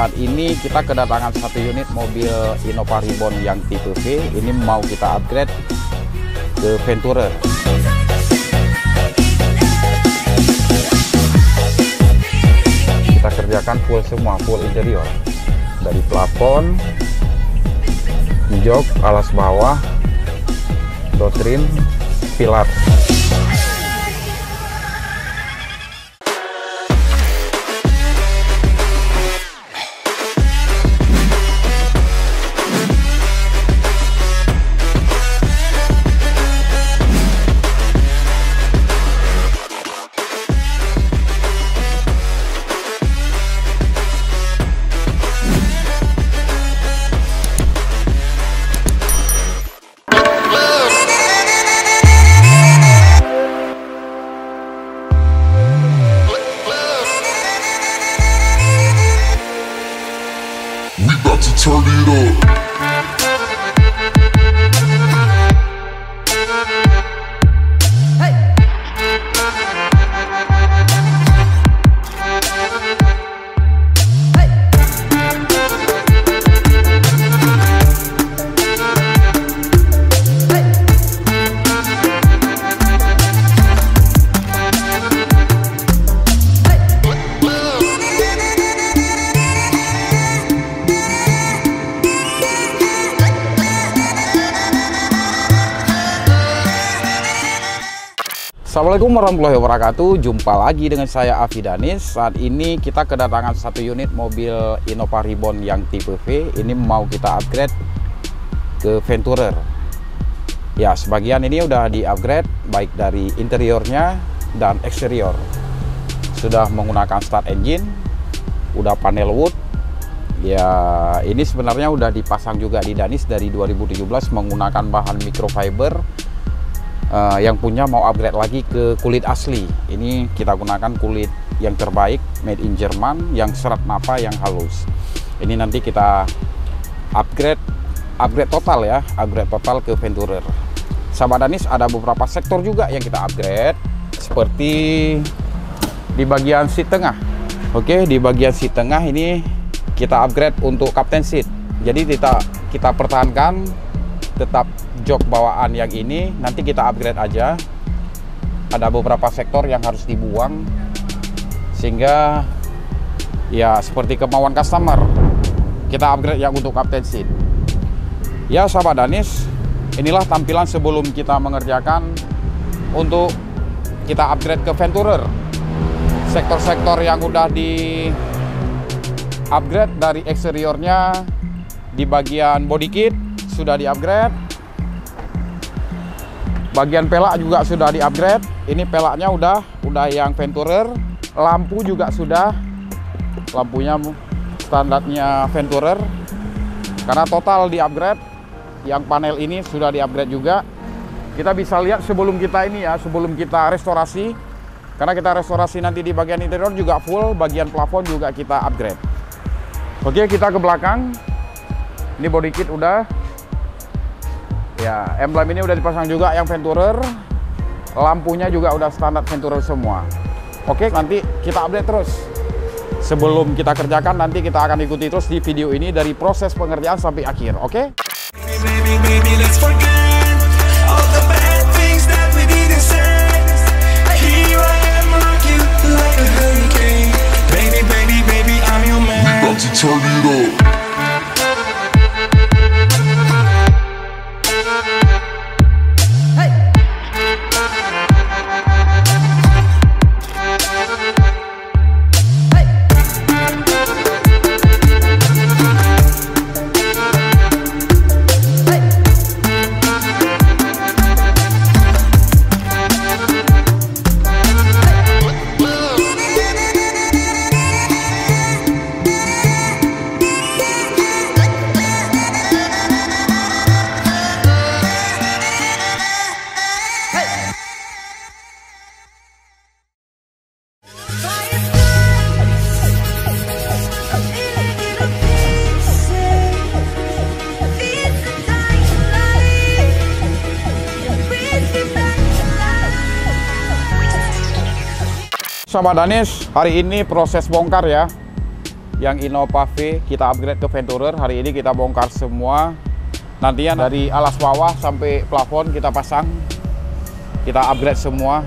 saat ini kita kedatangan satu unit mobil Innova Reborn yang tipe V. Ini mau kita upgrade ke Venturer. Kita kerjakan full semua, full interior. Dari plafon, jok, alas bawah, doktrin, pilar. Turn it up. Assalamualaikum warahmatullahi wabarakatuh. Jumpa lagi dengan saya Afi Danis. Saat ini kita kedatangan satu unit mobil Innova Reborn yang tipe V. Ini mau kita upgrade ke Venturer. Ya, sebagian ini udah di upgrade baik dari interiornya dan eksterior. Sudah menggunakan start engine, udah panel wood. Ya, ini sebenarnya udah dipasang juga di Danis dari 2017 menggunakan bahan microfiber. Yang punya mau upgrade lagi ke kulit asli. Ini kita gunakan kulit yang terbaik, made in Jerman, yang serat napa yang halus. Ini nanti kita upgrade total ya, upgrade total ke Venturer. Sahabat Danis, ada beberapa sektor juga yang kita upgrade, seperti di bagian seat tengah. Oke, di bagian seat tengah ini kita upgrade untuk captain seat. Jadi kita pertahankan tetap jok bawaan yang ini, nanti kita upgrade aja. Ada beberapa sektor yang harus dibuang sehingga ya seperti kemauan customer, kita upgrade yang untuk captain seat. Ya sahabat Danis, inilah tampilan sebelum kita mengerjakan untuk kita upgrade ke Venturer. Sektor-sektor yang udah di upgrade dari eksteriornya, di bagian body kit sudah di-upgrade. Bagian pelak juga sudah di-upgrade. Ini pelaknya udah yang Venturer. Lampu juga sudah. Lampunya standarnya Venturer. Karena total di-upgrade. Yang panel ini sudah di-upgrade juga. Kita bisa lihat sebelum kita ini ya, sebelum kita restorasi. Karena kita restorasi nanti di bagian interior juga full, bagian plafon juga kita upgrade. Oke, kita ke belakang. Ini body kit udah. Ya, emblem ini udah dipasang juga yang Venturer. Lampunya juga udah standar Venturer semua. Oke, nanti kita update terus. Sebelum kita kerjakan, nanti kita akan ikuti terus di video ini dari proses pengerjaan sampai akhir. Oke? Sahabat Danis, hari ini proses bongkar ya. yang Innova V kita upgrade ke Venturer. Hari ini kita bongkar semua. Nantinya dari alas bawah sampai plafon kita pasang, kita upgrade semua.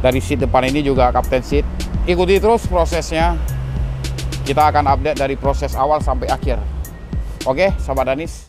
Dari seat depan ini juga captain seat. Ikuti terus prosesnya. Kita akan update dari proses awal sampai akhir. Oke, sahabat Danis.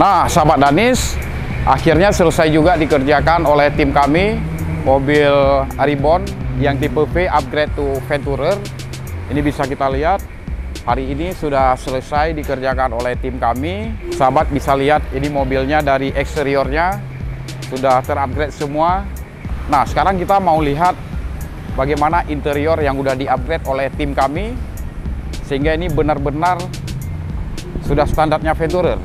Nah, sahabat Danis, akhirnya selesai juga dikerjakan oleh tim kami mobil Aribbon yang tipe V upgrade to Venturer. Ini bisa kita lihat hari ini sudah selesai dikerjakan oleh tim kami. Sahabat bisa lihat ini mobilnya dari eksteriornya sudah terupgrade semua. Nah, sekarang kita mau lihat bagaimana interior yang udah diupgrade oleh tim kami sehingga ini benar-benar sudah standarnya Venturer.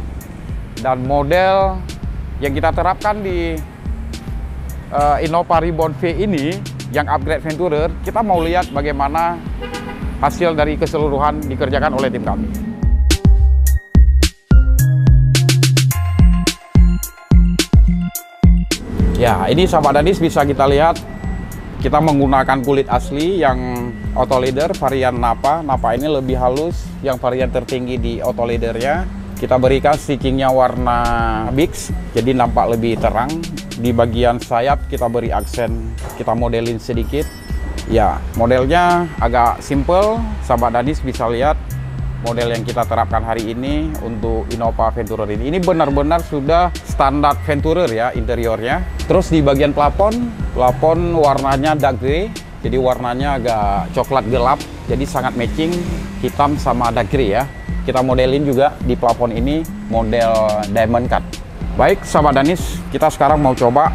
Dan model yang kita terapkan di Innova Ribbon V ini yang upgrade Venturer, kita mau lihat bagaimana hasil dari keseluruhan dikerjakan oleh tim kami. Ya, ini sahabat Danis bisa kita lihat kita menggunakan kulit asli yang auto leather varian Napa. Napa ini lebih halus, yang varian tertinggi di auto leathernya. Kita berikan stickingnya warna biks, jadi nampak lebih terang. Di bagian sayap kita beri aksen, kita modelin sedikit. Ya, modelnya agak simple. Sahabat Danis bisa lihat model yang kita terapkan hari ini untuk Innova Venturer ini. Ini benar-benar sudah standar Venturer ya interiornya. Terus di bagian plafon warnanya dark grey, jadi warnanya agak coklat gelap, jadi sangat matching hitam sama dark grey ya. Kita modelin juga di plafon ini model diamond cut. Baik sahabat Danis, kita sekarang mau coba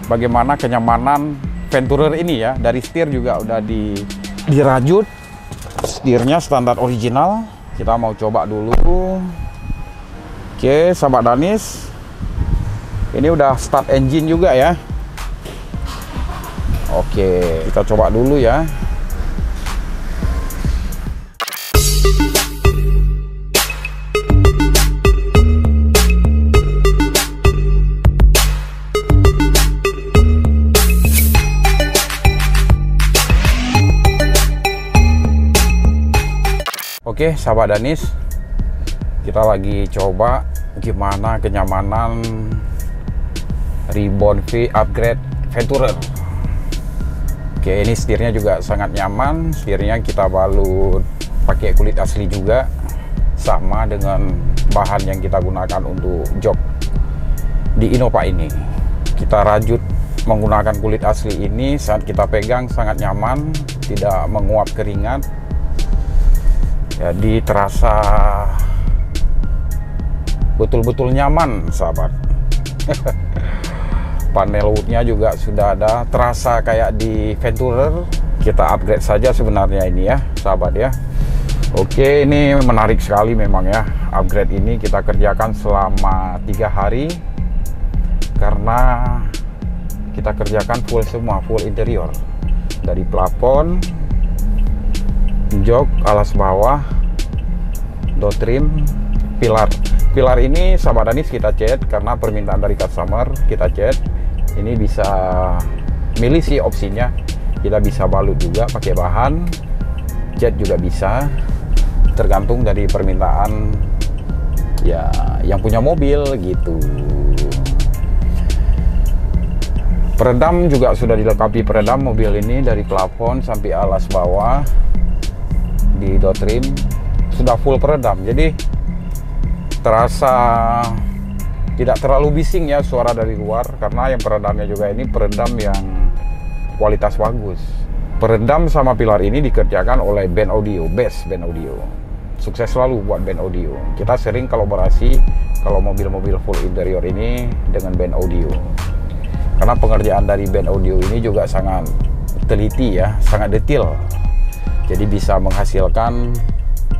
bagaimana kenyamanan Venturer ini ya. Dari setir juga udah dirajut, setirnya standar original. Kita mau coba dulu. Oke sahabat Danis, ini udah start engine juga ya. Oke, kita coba dulu ya. Oke sahabat Danis, kita lagi coba gimana kenyamanan Ribbon V upgrade Venturer. Oke, ini setirnya juga sangat nyaman. Setirnya kita balut pakai kulit asli juga, sama dengan bahan yang kita gunakan untuk jok di Innova ini. Kita rajut menggunakan kulit asli ini, saat kita pegang sangat nyaman, tidak menguap keringat. Jadi terasa betul-betul nyaman sahabat. Panel woodnya juga sudah ada, terasa kayak di Venturer. Kita upgrade saja sebenarnya ini ya sahabat ya. Oke, ini menarik sekali memang ya. Upgrade ini kita kerjakan selama 3 hari karena kita kerjakan full semua, full interior, dari plafon, jok, alas bawah, door trim, pilar. Pilar ini sahabat Danis kita cat karena permintaan dari customer, kita cat. Ini bisa milih sih opsinya, kita bisa balut juga pakai bahan, cat juga bisa, tergantung dari permintaan ya yang punya mobil gitu. Peredam juga sudah dilengkapi peredam mobil ini, dari plafon sampai alas bawah, di door trim sudah full peredam, jadi terasa tidak terlalu bising ya suara dari luar, karena yang peredamnya juga ini peredam yang kualitas bagus. Peredam sama pilar ini dikerjakan oleh band audio, Best Band Audio. Sukses selalu buat band audio. Kita sering kolaborasi kalau mobil-mobil full interior ini dengan band audio, karena pengerjaan dari band audio ini juga sangat teliti ya, sangat detail, jadi bisa menghasilkan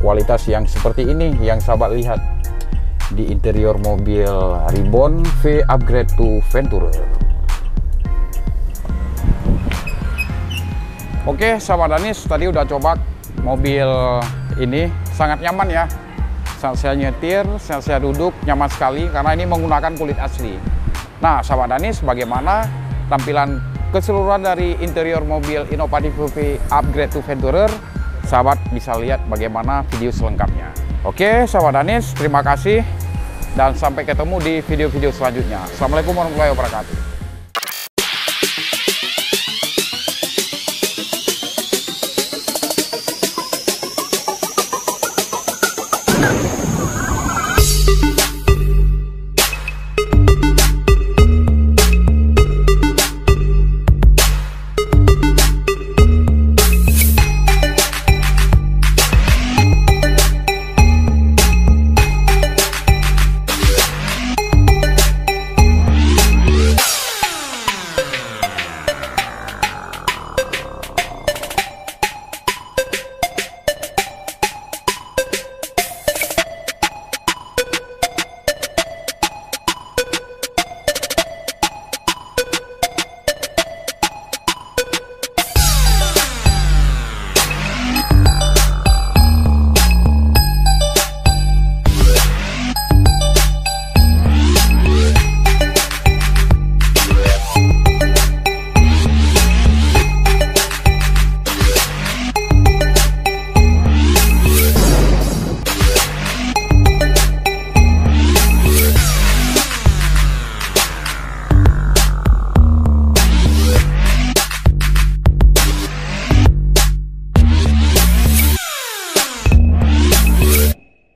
kualitas yang seperti ini yang sahabat lihat di interior mobil Ribbon V upgrade to Venturer. Oke sahabat Danis, tadi udah coba mobil ini, sangat nyaman ya. Saat saya nyetir, saat saya duduk nyaman sekali karena ini menggunakan kulit asli. Nah sahabat Danis, bagaimana tampilan keseluruhan dari interior mobil inovatif V upgrade to Venturer? Sahabat bisa lihat bagaimana video selengkapnya. Oke sahabat Danis, terima kasih dan sampai ketemu di video-video selanjutnya. Assalamualaikum warahmatullahi wabarakatuh.